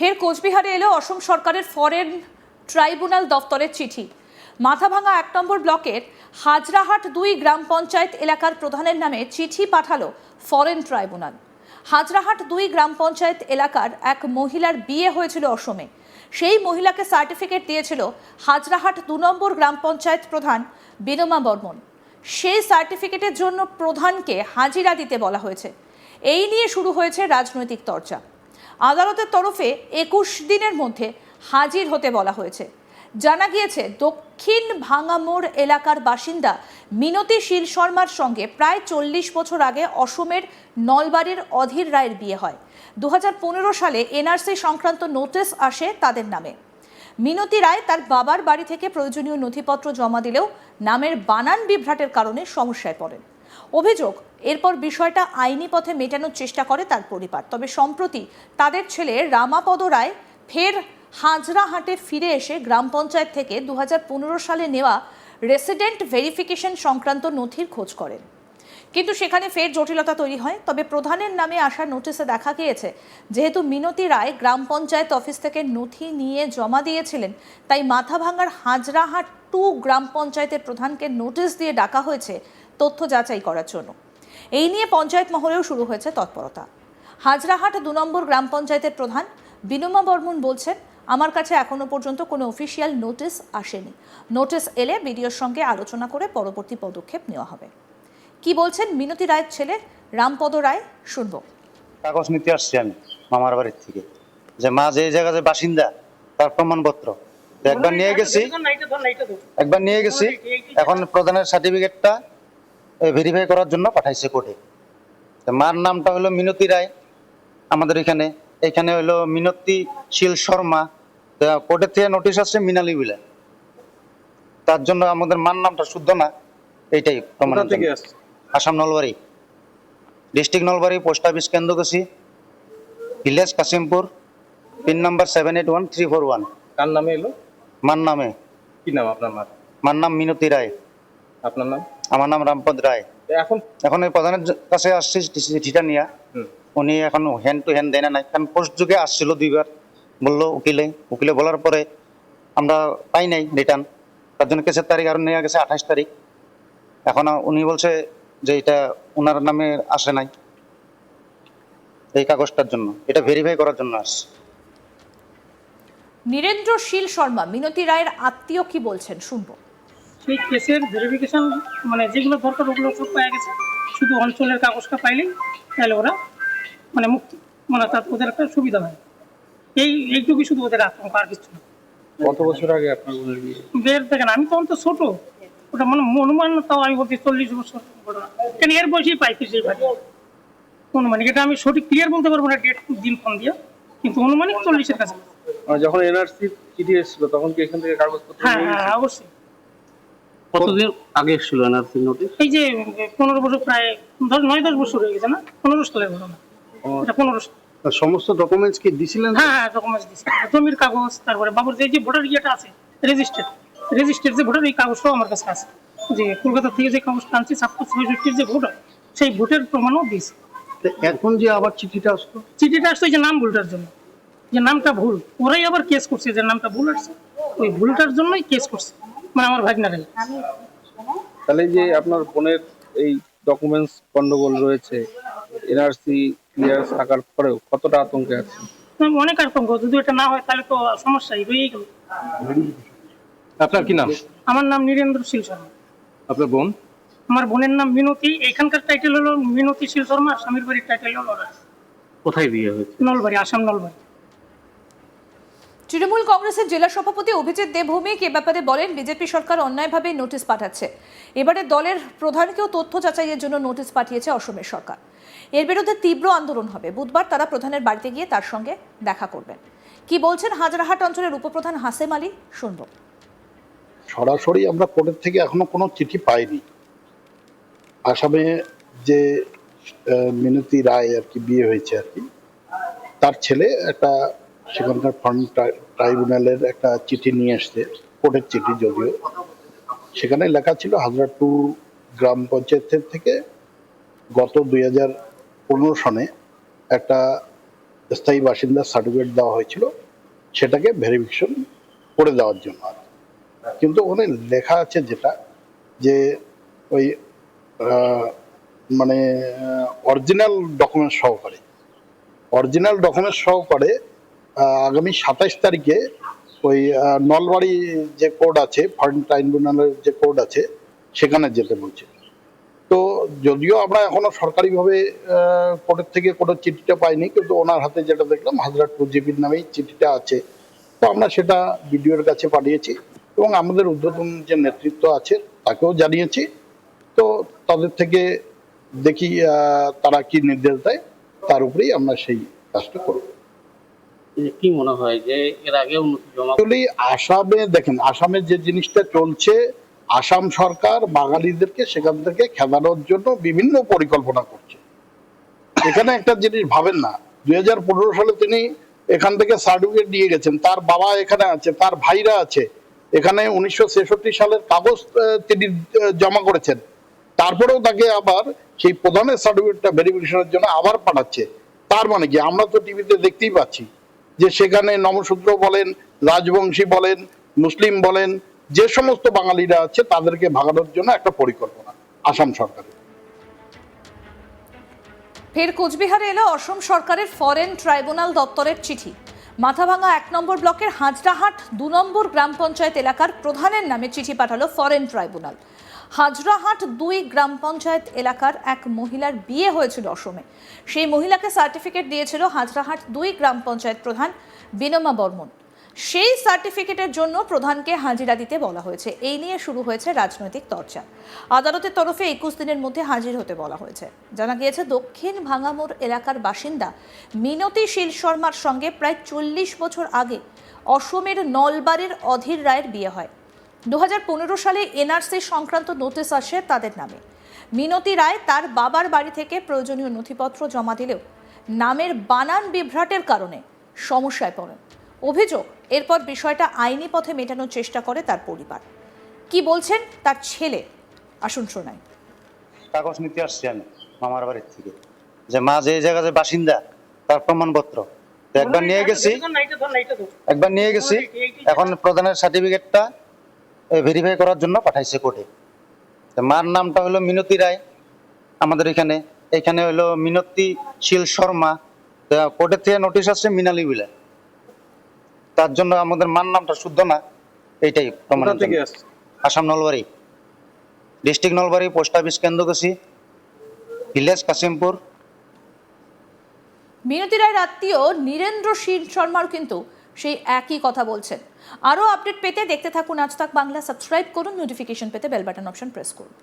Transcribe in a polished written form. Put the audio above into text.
ফের কোচবিহারে এলো অসম সরকারের ফরেন ট্রাইব্যুনাল দফতরের চিঠি। মাথাভাঙা ১ নম্বর ব্লকের হাজরাহাট ২ গ্রাম পঞ্চায়েত এলাকার প্রধানের নামে চিঠি পাঠালো ফরেন ট্রাইব্যুনাল। হাজরাহাট ২ গ্রাম পঞ্চায়েত এলাকার এক মহিলার বিয়ে হয়েছিল অসমে। সেই মহিলাকে সার্টিফিকেট দিয়েছিল হাজরাহাট ২ নম্বর গ্রাম পঞ্চায়েত প্রধান বিনোমা বর্মন। সেই সার্টিফিকেটের জন্য প্রধানকে হাজিরা দিতে বলা হয়েছে। এই নিয়ে শুরু হয়েছে রাজনৈতিক চর্চা। আদালতের তরফে ২১ দিনের মধ্যে হাজির হতে বলা হয়েছে। জানা গিয়েছে দক্ষিণ ভাঙামোড় এলাকার বাসিন্দা মিনতি শীল শর্মার সঙ্গে প্রায় ৪০ বছর আগে অসমের নলবাড়ির অধীর রায়ের বিয়ে হয়। ২০১৫ সালে এনআরসি সংক্রান্ত নোটিশ আসে তাদের নামে। মিনতি রায় তার বাবার বাড়ি থেকে প্রয়োজনীয় নথিপত্র জমা দিলেও নামের বানান বিভ্রাটের কারণে সমস্যায় পড়েন। অভিযোগ, এরপর বিষয়টা আইনি পথে মেটানোর চেষ্টা করে তার পরিবার। তবে সম্প্রতি তাদের ছেলে রামাপদ রায় ফের হাজরাহাটে ফিরে এসে গ্রাম পঞ্চায়েত থেকে ২০১৫ সালে নেওয়া রেসিডেন্ট ভেরিফিকেশন সংক্রান্ত নথির খোঁজ করেন, কিন্তু সেখানে ফের জটিলতা তৈরি হয়। তবে প্রধানের নামে আসা নোটিশে দেখা গিয়েছে যেহেতু মিনতি রায় গ্রাম পঞ্চায়েত অফিস থেকে নথি নিয়ে জমা দিয়েছিলেন, তাই মাথাভাঙার হাজরাহাট ২ গ্রাম পঞ্চায়েতের প্রধানকে নোটিশ দিয়ে ডাকা হয়েছে তথ্য যাচাই করার জন্য। এই নিয়ে পঞ্চায়েত মহলেও শুরু হয়েছে তৎপরতা। হাজরাহাট ২ নম্বর গ্রাম পঞ্চায়েতের প্রধান বিনোমা বর্মন বলছেন, আমার কাছে এখনো পর্যন্ত কোনো অফিসিয়াল নোটিশ আসেনি। নোটিশ এলে বিডিওর সঙ্গে আলোচনা করে পরবর্তী পদক্ষেপ নেওয়া হবে। কি বলছেন মিনতি রায়ের ছেলে রামপদ রায়, শুনবো। কাগজ নিতে আসছি আমি মামার বাড়ির থেকে, যে মা যে জায়গায় বাসিন্দা তার প্রমাণপত্র একবার নিয়ে গেছি। এখন প্রধানের সার্টিফিকেটটা ভেরিফাই করার জন্য পাঠাইছে কোর্টে। মার নামটা হলো মিনতি রায়, আমাদের এখানে হলো মিনতি শীল শর্মা। কোর্টের থেকে নোটিশ আসছে মিনালি বিলা, তার জন্য আমাদের মার নামটা শুদ্ধ না, এইটাই প্রমাণ। Assam Nalbari district Nalbari, post office Kendrakushi, village Kashimpur, pin number 781341। কার নামে এলো? মার নামে। কি নাম আপনার মার? মার নাম মিনতি রায়। আপনার নাম? আমার নাম রামপদ রায়। এখন এই প্রধানের কাছে আসছি চিঠিটা নিয়ে। উনি এখন হ্যান্ড টু হ্যান্ড দেয় না, কারণ পোস্ট যুগে আসছিল 2বার, বললো উকিলে বলার পরে আমরা পাই নাই রিটার্ন, তার জন্য কেসের তারিখ আরো নেওয়া গেছে 28 তারিখ। এখন উনি বলছে যে এটা ওনার নামে আসে নাই, এই কাগজটার জন্য, এটা ভেরিফাই করার জন্য আসছে। নীরেন্দ্র শীল শর্মা মিনতি রায়ের আত্মীয় কি বলছেন, শুনবো। সেই কেসের ভেরিফিকেশন মানে যেগুলো দরকার ওগুলো সব পাওয়া গেছে, শুধু অঞ্চলের কাগজটা পাইলেই তাহলে ওরা মানে মুক্তি, মানে ওদের একটা সুবিধা হয়। এইটুকুই শুধু ওদের আতঙ্ক, আর কিছু না। কত বছর আগে আপনার বের দেখেন, আমি তখন তো ছোট, ওটা মানে অনুমান, তাও আমি বলছি 40 বছর ঘটনা, কেন এর বয়সেই পাইছি সেই বাড়ি অনুমানিক। এটা আমি সঠিক ক্লিয়ার বলতে পারবো না ডেট দিন ফোন দিয়ে, কিন্তু অনুমানিক 40-এর কাছে। যখন এনআরসি চিঠি এসেছিল তখন কি এখান থেকে কাগজপত্র? হ্যাঁ, অবশ্যই। কতদিন আগে এসেছিল এনআরসি নোটিশ? এই যে 15 বছর, প্রায় 9-10 বছর হয়ে গেছে না, 15 সালের ঘটনা এটা। 15 সমস্ত ডকুমেন্টস কি দিছিলেন? হ্যাঁ, ডকুমেন্টস দিছি, জমির কাগজ, তারপরে বাবুর যে ভোটার ইয়েটা আছে রেজিস্টার্ড যে ভোটার, এই কাগজটাও আমার কাছে আছে। যে কলকাতা থেকে যে কাগজটা আনছি 56-66 যে ভোটার, সেই ভোটের প্রমাণও দিয়েছি। এখন যে আবার চিঠিটা আসতো যে নাম ভুলটার জন্য, যে নামটা ভুল, ওরাই আবার কেস করছে যে নামটা ভুল আসছে, ওই ভুলটার জন্যই কেস করছে, মানে আমার ভাগনারাই। তাহলে যে আপনার বোনের এই ডকুমেন্টস গন্ডগোল রয়েছে, এনআরসি ক্লিয়ার থাকার পরেও কতটা আতঙ্কে আছে? অনেক আতঙ্ক, যদি এটা না হয় তাহলে তো সমস্যাই রয়েই গেল। আপনার কি নাম? আমার নাম নীরেন্দ্র শীল শর্মা। আপনার বোন? আমার বোনের নাম মিনতি, এখানকার টাইটেল হলো মিনতি শীল শর্মা, স্বামীর বাড়ির টাইটেল হলো কোথায় বিয়ে হয়েছে? নলবাড়ি, আসাম নলবাড়ি। তৃণমূল কংগ্রেসের জেলা সভাপতি অভিজিৎ দেবভৌমিক এ ব্যাপারে বলেন, বিজেপি সরকার অন্যায়ভাবে নোটিশ পাঠাচ্ছে। এবারে দলের প্রধানকেও তথ্য যাচাইয়ের জন্য নোটিশ পাঠিয়েছে অসমের সরকার। এর বিরুদ্ধে তীব্র আন্দোলন হবে। বুধবার তারা প্রধানের বাড়িতে গিয়ে তার সঙ্গে দেখা করবেন। কি বলছেন হাজরাহাট অঞ্চলের উপপ্রধান হাসেম আলী, শুনবো। সরাসরি আমরা কোর্টের থেকে এখনো কোনো চিঠি পাইনি। আসামে যে মিনতি রায় আর কি বিয়ে হয়েছে আর কি, তার ছেলে একটা সেখানকার ফরেন ট্রাইব্যুনালের একটা চিঠি নিয়ে আসছে, কোর্টের চিঠি যদিও। সেখানে লেখা ছিল হাজরাহাট 2 গ্রাম পঞ্চায়েতের থেকে গত 2015 সনে একটা স্থায়ী বাসিন্দার সার্টিফিকেট দেওয়া হয়েছিল, সেটাকে ভেরিফিকেশন করে দেওয়ার জন্য আর কি। কিন্তু ওখানে লেখা আছে যেটা যে ওই মানে অরিজিনাল ডকুমেন্ট সহকারে আগামী 27 তারিখে ওই নলবাড়ি যে কোর্ট আছে, ফরেন ট্রাইব্যুনালের যে কোর্ট আছে, সেখানে যেতে বলছে। তো যদিও আমরা এখনো সরকারিভাবে কোর্টের থেকে কোনো চিঠিটা পাইনি, কিন্তু ওনার হাতে যেটা দেখলাম হাজরাট জিপির নামেই চিঠিটা আছে। তো আমরা সেটা বিডিওর কাছে পাঠিয়েছি এবং আমাদের ঊর্ধ্বতন যে নেতৃত্ব আছে তাকেও জানিয়েছি। তো তাদের থেকে দেখি তারা কি নির্দেশ দেয়, তার উপরেই আমরা সেই কাজটা করব। কি মনে হয় যে এর আগে উন্নতি জমা আসলে আসামে দেখেন, আসামে যে জিনিসটা চলছে, আসাম সরকার বাঙালিদেরকে সেখান থেকে খেদানোর জন্য বিভিন্ন পরিকল্পনা করছে। এখানে একটা জিনিস ভাবেন না, 2015 সালে তিনি এখান থেকে সার্টিফিকেট নিয়ে গেছেন, তার বাবা এখানে আছে, তার ভাইরা আছে এখানে, 1966 সালের কাগজ তিনি জমা করেছেন। তারপরেও তাকে আবার সেই প্রধানের সার্টিফিকেটটা ভেরিফিকেশনের জন্য আবার পাঠাচ্ছে। তার মানে কি, আমরা তো টিভিতে দেখতেই পাচ্ছি যে সেখানে নমশূদ্র বলেন, রাজবংশী বলেন, মুসলিম বলেন, যে সমস্ত বাঙালিরা আছে তাদেরকে ভাগানোর জন্য একটা পরিকল্পনা আসাম সরকারের। ফের কোচবিহারে এলো অসম সরকারের ফরেন ট্রাইব্যুনাল দপ্তরের চিঠি। মাথাভাঙা 1 নম্বর ব্লকের হাজরাহাট 2 নম্বর গ্রাম পঞ্চায়েত এলাকার প্রধানের নামে চিঠি পাঠালো ফরেন ট্রাইব্যুনাল। হাজরাহাট 2 গ্রাম পঞ্চায়েত এলাকার এক মহিলার বিয়ে হয়েছিল অসমে। সেই মহিলাকে সার্টিফিকেট দিয়েছিল হাজরাহাট 2 গ্রাম পঞ্চায়েত প্রধান বিনমা বর্মন। সেই সার্টিফিকেটের জন্য প্রধানকে হাজিরা দিতে বলা হয়েছে। এই নিয়ে শুরু হয়েছে রাজনৈতিক চর্চা। আদালতের তরফে 21 দিনের মধ্যে হাজির হতে বলা হয়েছে। জানা গিয়েছে দক্ষিণ ভাঙামোড় এলাকার বাসিন্দা মিনতি শীল শর্মার সঙ্গে প্রায় 40 বছর আগে অসমের নলবাড়ির অধীর রায়ের বিয়ে হয়। 2015 সালে এনআরসি সংক্রান্ত নোটিশ আসে তাদের নামে। মিনতি রায় তার বাবার বাড়ি থেকে প্রয়োজনীয় নথিপত্র জমা দিলেও নামের বানান বিভ্রাটের কারণে সমস্যায় পড়েন। অভিযোগ, এরপর বিষয়টা আইনি পথে মেটানোর চেষ্টা করে তার পরিবার। কি বলছেন তার ছেলে, আসুন শোনাই। কাগজ নিতে আসছি আমি মামার বাড়ির থেকে, যে মা যে জায়গায় বাসিন্দা তার প্রমাণপত্র তো একবার নিয়ে গেছি, এখন প্রধানের সার্টিফিকেটটা ভেরিফাই করার জন্য পাঠাইছে কোর্টে। মার নামটা হলো মিনতি রায়, আমাদের এখানে হলো মিনতি শীল শর্মা। কোর্টের থেকে নোটিশ আসছে মিনালি বিলা, তার জন্য আমাদের মার নামটা শুদ্ধ না, এইটাই প্রমাণ। থেকে আসছে Assam Nalbari, district Nalbari, post office Kendrakushi, village Kashimpur. Minati রায়ের আত্মীয় নীরেন্দ্র শীল শর্মার কিন্তু সেই একই কথা বলছেন। আরও আপডেট পেতে দেখতে থাকুন আজ তাক বাংলা। সাবস্ক্রাইব করুন, নোটিফিকেশন পেতে বেল বাটন অপশন প্রেস করুন।